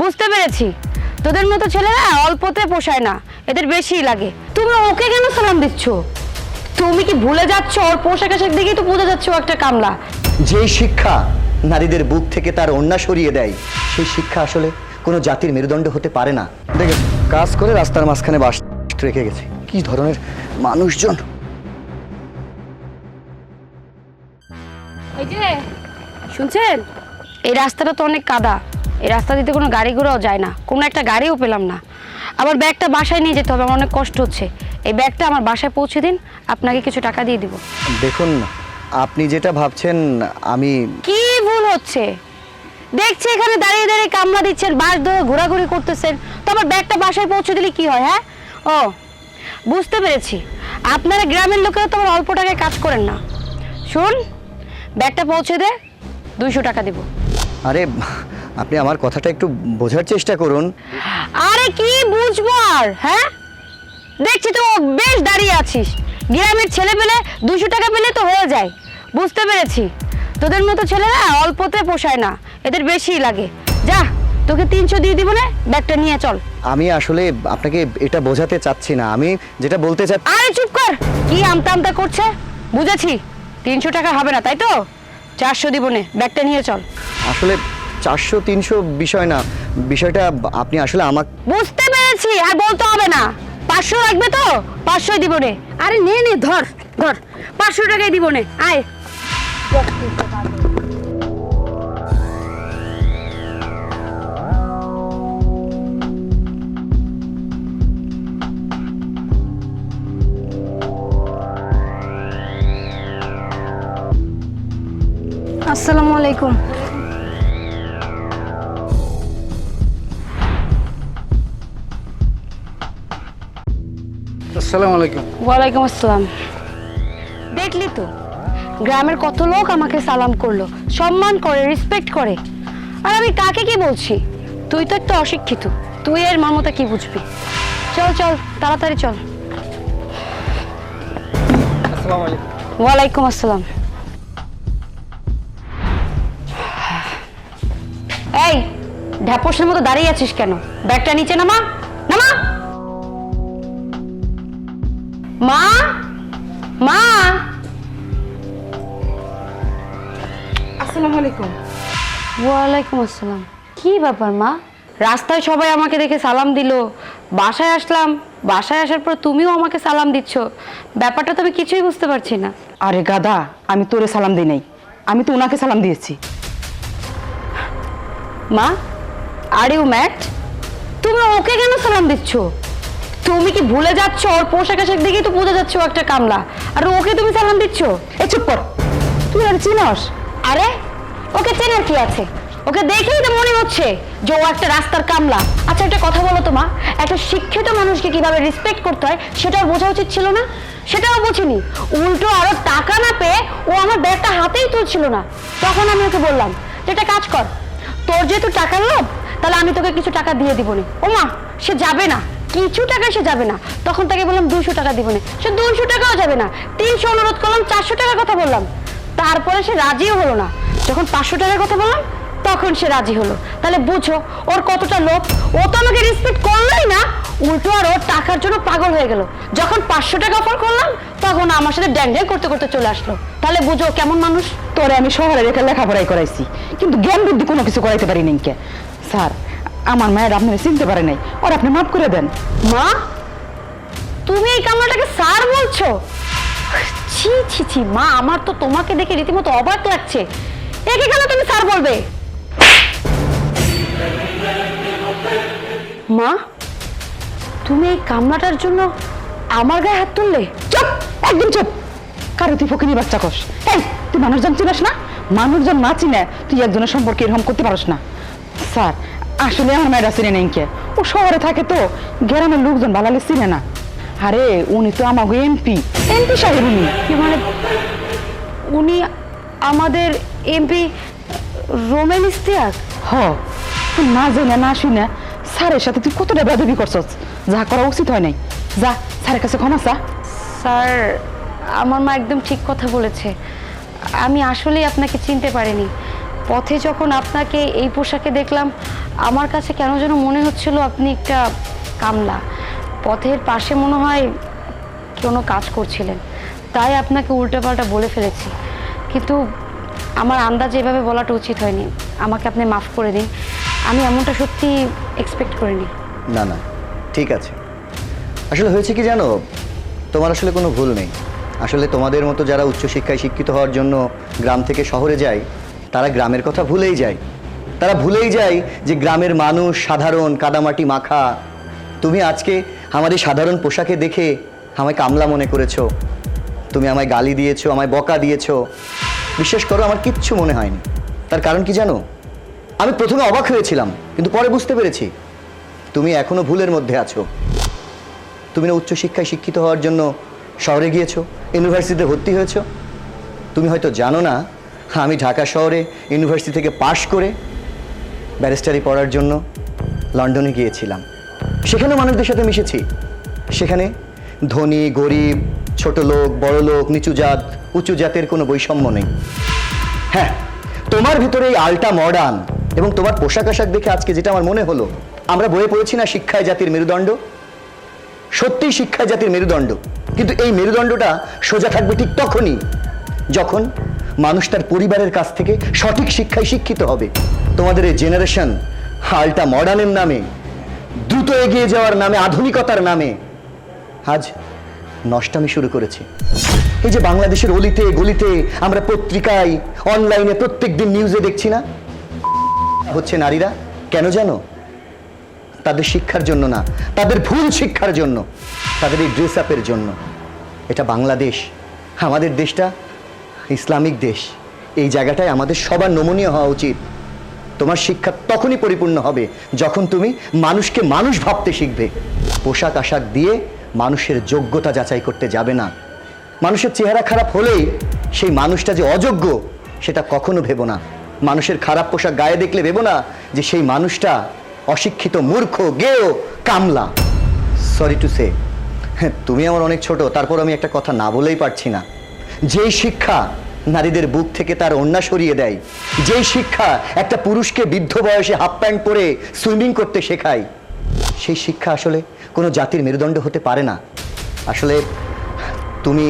বুঝতে পেরেছি, তোদের মতো ছেলেরা অল্পতে পোষায় না, এদের বেশিই লাগে। তুমি ওকে কেন সালাম দিচ্ছ? তুমি কি ভুলে যাচ্ছ ওর পোশাক আশাক দেখেই তো বোঝা যাচ্ছে ও একটা কামলা। যেই শিক্ষা নারীদের বুক থেকে তার অন্যা সরিয়ে দেয়, সেই শিক্ষা আসলে কোনো জাতির মেরুদণ্ড হতে পারে না। দেখে কাজ করে রাস্তার মাঝখানে বাস রেখে গেছে, কি ধরনের মানুষজন। এই যে শুনছেন, এই রাস্তাটা তো অনেক কাদা, এই রাস্তা দিতে কোনো গাড়ি ঘোড়াও যায় না, কোনো একটা গাড়িও পেলাম না। আবার ব্যাগটা বাসায় নিয়ে যেতে হবে, আমার অনেক কষ্ট হচ্ছে। এই ব্যাগটা আমার বাসায় পৌঁছে দিন, আপনাকে কিছু টাকা দিয়ে দিব। দেখুন, আপনি যেটা ভাবছেন আমি... কি ভুল হচ্ছে? দেখছি এখানে দাঁড়িয়ে দাঁড়িয়ে কামলা দিচ্ছেন, বাস ধরে ঘোরাঘুরি করতেছেন, তো আমার ব্যাগটা বাসায় পৌঁছে দিলে কি হয়? হ্যাঁ, ও বুঝতে পেরেছি, আপনারা গ্রামের লোকেরা তো অল্প টাকায় কাজ করেন না। শুন, ব্যাগটা পৌঁছে দে, 200 টাকা দিব। আরে আপনি আমার কথাটা একটু বোঝার চেষ্টা করুন। আরে কি বুঝবো আর, হ্যাঁ? দেখছি তো বেশ দাঁড়িয়ে আছিস, গ্রামের ছেলে পেলে 200 টাকা পেলে তো হয়ে যায়। বুঝতে পেরেছি, তোদের মতো ছেলেরা অল্পতে পোষায় না, এদের বেশিই লাগে। যা, তোকে 300 দিয়ে দিব না, ব্যাগটা নিয়ে চল। আমি আসলে আপনাকে এটা বোঝাতে চাচ্ছি না, আমি যেটা বলতে চাচ্ছি... আরে চুপ কর, কি আমতা আমতা করছে? বুঝেছি, 300 টাকা হবে না, তাই তো? 400 দিব নে, ব্যাগটা নিয়ে চল। আসলে 400-300 বিষয় না, বিষয়টা আপনি আসলে আমাকে... বুঝতে পেরেছি, আর বলতে হবে না। 500 রাখবে তো? 500 দিব নে। আরে নে নে, ধর ধর, 500 টাকাই দিব নে, আয়। আসসালামু আলাইকুম। আসসালামু আলাইকুম। ওয়ালাইকুম আসসালাম। দেখলি তো, গ্রামের কত লোক আমাকে সালাম করলো, সম্মান করে, রেসপেক্ট করে, আর আমি কাকে কি বলছি? তুই তো একটা অশিক্ষিত, তুই এর মর্মটা কি বুঝবি? চল চল, তাড়াতাড়ি চল। আসসালামু আলাইকুম। ওয়ালাইকুম আসসালাম। এই ঢ্যাপসের মতো দাঁড়িয়ে আছিস কেন? ব্যাগটা নিচে নামা, নামা। মা, মা। আসসালামু আলাইকুম। ওয়ালাইকুম আসসালাম। কি ব্যাপার মা? রাস্তায় সবাই আমাকে দেখে সালাম দিল, বাসায় আসলাম, বাসায় আসার পর তুমিও আমাকে সালাম দিচ্ছ, ব্যাপারটা তো আমি কিছুই বুঝতে পারছি না। আরে গাদা, আমি তোরে সালাম দিই নাই, আমি তো ওনাকে সালাম দিয়েছি। মা, আর ইউ ম্যাড? তুমি ওকে কেন সালাম দিচ্ছ? তুমি কি ভুলে যাচ্ছ ওর পোশাক আশাক দেখেই তো বোঝা যাচ্ছে ও একটা কামলা, আর ওকে তুমি সালাম দিচ্ছ? এই চুপ কর, তুই আর চিনস? আরে ওকে চেনার কি আছে? ওকে দেখেই তো মনে হচ্ছে যে ও একটা রাস্তার কামলা। আচ্ছা একটা কথা বলো তো মা, একটা শিক্ষিত মানুষকে কিভাবে রেসপেক্ট করতে হয় সেটাও বোঝা উচিত ছিল না? সেটাও বুঝিনি, উল্টো আরো টাকা না পেয়ে ও আমার ব্যাগটা হাতেই তুলছিল না। তখন আমি ওকে বললাম যে একটা কাজ কর, তোর যেহেতু টাকার লোভ, তাহলে আমি তোকে কিছু টাকা দিয়ে দিব না। ও মা, সে যাবে না, কিছু টাকা সে যাবে না। তখন তাকে বললাম 200 টাকা দিব না, সে 200 টাকাও যাবে না। 300 অনুরোধ করলাম, 400 টাকার কথা বললাম, তারপরে সে রাজিও হলো না। যখন 500 টাকার কথা বললাম তখন সে রাজি হলো। তাহলে বুঝো ওর কতটা লোভ। ও তো আমাকে রেসপেক্ট করলোই না, উল্টো আর ওর টাকার জন্য পাগল হয়ে গেল। যখন 500 টাকা অফার করলাম তখন আমার সাথে ড্যাং ড্যাং করতে করতে চলে আসলো। তাহলে বুঝো কেমন মানুষ। তোরে আমি শহরে রেখে লেখাপড়াই করাইছি, কিন্তু জ্ঞান বুদ্ধি কোনো কিছু করাইতে পারি নাই। কে স্যার, আমার মায়ের আপনারা চিনতে পারে নাই, ওর আপনি মাফ করে দেন। মা, তুমি এই কামলাটাকে স্যার বলছো? ছি ছি ছি মা, আমার তো তোমাকে দেখে রীতিমতো অবাক লাগছে। একে কেন তুমি স্যার বলবে? মা, তুমি এই কামলাটার জন্য আমার গায়ে হাত তুললে? চুপ, একদম চুপ। কারো তুই ফকিনি বাচ্চা কস? এই তুই মানুষজন চিনাস না? মানুষজন না চিনে তুই একজনের সম্পর্কে এরকম করতে পারস না। স্যার, আসলে আমার মেয়েরা চিনে নেই। কে ও শহরে থাকে তো, গ্রামের লোকজন ভালালে চিনে না। আরে উনি তো আমাকে এমপি সাহেব। উনি কি মানে? উনি আমাদের এমপি রোমেন ইশতিয়াক? হ, তুই না জেনে না শুনে স্যারের সাথে তুই কতটা বেদবি করছস, যা করা উচিত হয় নাই। যা স্যারের কাছে ক্ষমা চা। স্যার, আমার মা একদম ঠিক কথা বলেছে, আমি আসলেই আপনাকে চিনতে পারিনি। পথে যখন আপনাকে এই পোশাকে দেখলাম আমার কাছে কেন যেন মনে হচ্ছিল আপনি একটা কামলা, পথের পাশে মনে হয় কোনো কাজ করছিলেন, তাই আপনাকে উল্টোপাল্টা বলে ফেলেছি। কিন্তু আমার আন্দাজে এভাবে বলাটা উচিত হয়নি, আমাকে আপনি মাফ করে দিন। আমি এমনটা সত্যি এক্সপেক্ট করিনি। না না, ঠিক আছে। আসলে হয়েছে কি জানো, তোমার আসলে কোনো ভুল নেই। আসলে তোমাদের মতো যারা উচ্চশিক্ষায় শিক্ষিত হওয়ার জন্য গ্রাম থেকে শহরে যায়, তারা গ্রামের কথা ভুলেই যায়। তারা ভুলেই যায় যে গ্রামের মানুষ সাধারণ, কাদামাটি মাখা। তুমি আজকে আমার এই সাধারণ পোশাকে দেখে আমায় কামলা মনে করেছো, তুমি আমায় গালি দিয়েছো, আমায় বকা দিয়েছো। বিশ্বাস করো, আমার কিচ্ছু মনে হয়নি। তার কারণ কি জানো, আমি প্রথমে অবাক হয়েছিলাম, কিন্তু পরে বুঝতে পেরেছি তুমি এখনো ভুলের মধ্যে আছো। তুমি না উচ্চশিক্ষায় শিক্ষিত হওয়ার জন্য শহরে গিয়েছো, ইউনিভার্সিটিতে ভর্তি হয়েছো। তুমি হয়তো জানো না, আমি ঢাকা শহরে ইউনিভার্সিটি থেকে পাশ করে ব্যারিস্টারি পড়ার জন্য লন্ডনে গিয়েছিলাম। সেখানে মানুষদের সাথে মিশেছি। সেখানে ধনী গরিব, ছোট লোক বড় লোক, নিচু জাত উঁচু জাতের কোনো বৈষম্য নেই। হ্যাঁ, তোমার ভিতরে এই আলটা মডার্ন এবং তোমার পোশাক আশাক দেখে আজকে যেটা আমার মনে হলো, আমরা বইয়ে পড়েছি না শিক্ষায় জাতির মেরুদণ্ড। সত্যিই শিক্ষায় জাতির মেরুদণ্ড, কিন্তু এই মেরুদণ্ডটা সোজা থাকবে ঠিক তখনই যখন মানুষ তার পরিবারের কাছ থেকে সঠিক শিক্ষায় শিক্ষিত হবে। তোমাদের এই জেনারেশন আলটা মডার্নের নামে, দ্রুত এগিয়ে যাওয়ার নামে, আধুনিকতার নামে আজ নষ্টামি শুরু করেছে। এই যে বাংলাদেশের অলিতে গলিতে আমরা পত্রিকায়, অনলাইনে প্রত্যেকদিন নিউজে দেখছি না, হচ্ছে নারীরা। কেন জানো? তাদের শিক্ষার জন্য না, তাদের ভুল শিক্ষার জন্য, তাদের এই ড্রেস আপের জন্য। এটা বাংলাদেশ, আমাদের দেশটা ইসলামিক দেশ। এই জায়গাটায় আমাদের সবার নমনীয় হওয়া উচিত। তোমার শিক্ষা তখনই পরিপূর্ণ হবে যখন তুমি মানুষকে মানুষ ভাবতে শিখবে। পোশাক আশাক দিয়ে মানুষের যোগ্যতা যাচাই করতে যাবে না। মানুষের চেহারা খারাপ হলেই সেই মানুষটা যে অযোগ্য সেটা কখনো ভেবো না। মানুষের খারাপ পোশাক গায়ে দেখলে ভেবো না যে সেই মানুষটা অশিক্ষিত, মূর্খ, গেও, কামলা। সরি টু সে, তুমি আমার অনেক ছোট, তারপর আমি একটা কথা না বলেই পারছি না। যেই শিক্ষা নারীদের বুক থেকে তার ওড়না সরিয়ে দেয়, যেই শিক্ষা একটা পুরুষকে বৃদ্ধ বয়সে হাফ প্যান্ট পরে সুইমিং করতে শেখায়, সেই শিক্ষা আসলে কোনো জাতির মেরুদণ্ড হতে পারে না। আসলে তুমি,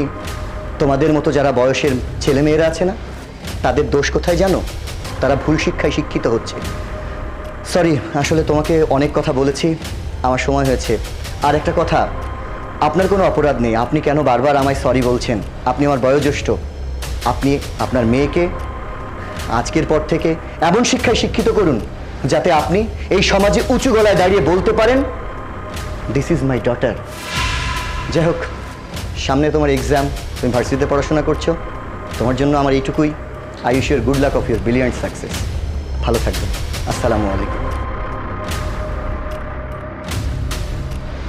তোমাদের মতো যারা বয়সের ছেলেমেয়েরা আছে না, তাদের দোষ কোথায় জানো? তারা ভুল শিক্ষায় শিক্ষিত হচ্ছে। সরি, আসলে তোমাকে অনেক কথা বলেছি, আমার সময় হয়েছে। আর একটা কথা, আপনার কোনো অপরাধ নেই। আপনি কেন বারবার আমায় সরি বলছেন? আপনি আমার বয়োজ্যেষ্ঠ। আপনি আপনার মেয়েকে আজকের পর থেকে এমন শিক্ষায় শিক্ষিত করুন যাতে আপনি এই সমাজে উঁচু গলায় দাঁড়িয়ে বলতে পারেন, দিস ইজ মাই ডটার। যাই হোক, সামনে তোমার এক্সাম, তুমি ভার্সিটিতে পড়াশোনা করছো, তোমার জন্য আমার এইটুকুই। I wish your good lack of your brilliant success. ভালো থাকবেন। আসসালামু আলাইকুম।